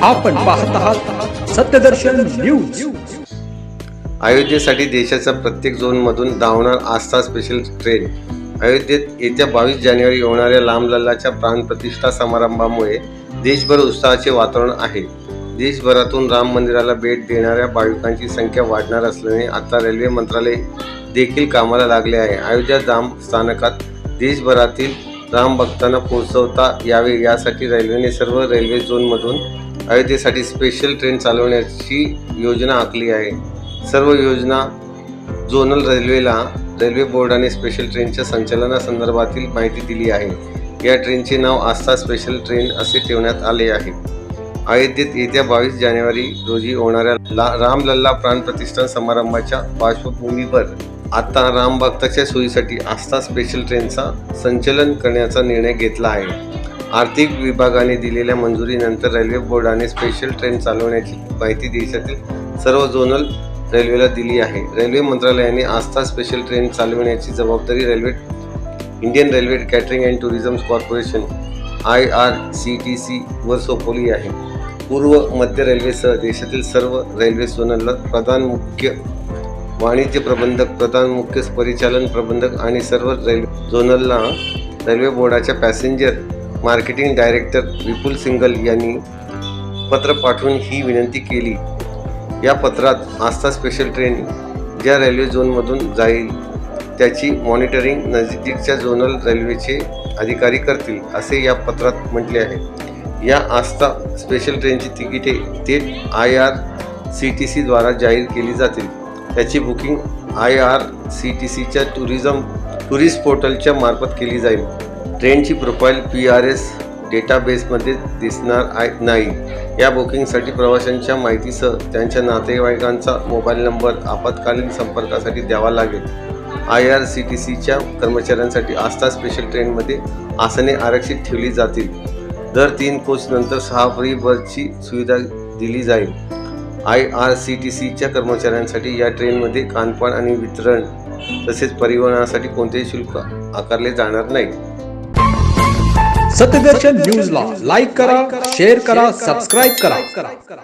आपण पाहत आहात सत्यदर्शन न्यूज। अयोध्येसाठी देशाच्या प्रत्येक झोनमधून धावणार आस्था स्पेशल ट्रेन। अयोध्येत येत्या 22 जानेवारी होणाऱ्या रामलल्लाच्या प्राणप्रतिष्ठा समारंभामुळे देशभर उत्साहाचे वातावरण आहे। देशभरातून राम मंदिराला भेट देणाऱ्या भाविकांची संख्या वाढणार असल्याने आता रेल्वे मंत्रालय देखील कामाला लागले आहे। अयोध्या धाम स्थानकात देशभरातील राम भक्तांना पोहोचवता यावे यासाठी रेल्वेने सर्व रेल्वे झोनमधून अयोध्येसाठी स्पेशल ट्रेन चालवण्याची योजना आखली आहे। सर्व योजना झोनल रेल्वे बोर्डाने स्पेशल ट्रेनच्या संचालनासंदर्भातील माहिती दिली आहे। या ट्रेनचे नाव आस्था स्पेशल ट्रेन असे ठेवण्यात आले आहे। अयोध्येत येत्या 22 जानेवारी रोजी होणाऱ्या रामलल्ला प्राणप्रतिष्ठा समारंभाच्या पार्श्वभूमीवर आता राम भक्ताच्या सोयीसाठी आस्था स्पेशल ट्रेनचा संचालन करण्याचा निर्णय घेतला आहे। आर्थिक विभागाने दिलेल्या मंजुरीनंतर रेल्वे बोर्डाने स्पेशल ट्रेन चालवण्याची माहिती देशातील सर्व झोनल रेल्वेला दिली आहे। रेल्वे मंत्रालयाने आस्था स्पेशल ट्रेन चालविण्याची जबाबदारी Indian railway catering and tourism corporation IRCTC वर सोपवली आहे। पूर्व मध्य रेल्वेसह देशातील सर्व रेल्वे झोनलला प्रधान मुख्य वाणिज्य प्रबंधक, प्रधान मुख्य परिचालन प्रबंधक आणि सर्व रेल्वे झोनलला रेल्वे बोर्डाच्या पॅसेंजर मार्केटिंग डायरेक्टर विपुल सिंगल यांनी पत्र पाठवून ही विनंती केली। या पत्रात आस्था स्पेशल ट्रेन ज्या रेल्वे झोनमधून जाईल त्याची मॉनिटरिंग नजीकच्या झोनल रेल्वेचे अधिकारी करतील असे या पत्रात म्हटले आहे। या आस्था स्पेशल ट्रेनची तिकिटे थेट IRCTC द्वारा जाहीर केली जातील। त्याची बुकिंग IRCTCच्या टुरिस्ट पोर्टलच्या मार्फत केली जाईल। ट्रेनची प्रोफाईल PRS डेटाबेसमध्ये दिसणार नाही। या बुकिंगसाठी प्रवाशांच्या माहितीसह त्यांच्या नातेवाईकांचा मोबाईल नंबर आपत्कालीन संपर्कासाठी द्यावा लागेल। IRCTCच्या कर्मचाऱ्यांसाठी आस्था स्पेशल ट्रेनमध्ये आसने आरक्षित ठेवली जातील। दर 3 कोचनंतर 6 फ्री बसची सुविधा दिली जाईल। IRCTCच्या कर्मचाऱ्यांसाठी या ट्रेनमध्ये खानपान आणि वितरण तसेच परिवहनासाठी कोणतेही शुल्क आकारले जाणार नाही। सत्यदर्शन न्यूजला लाईक करा, शेअर करा, सबस्क्राईब करा।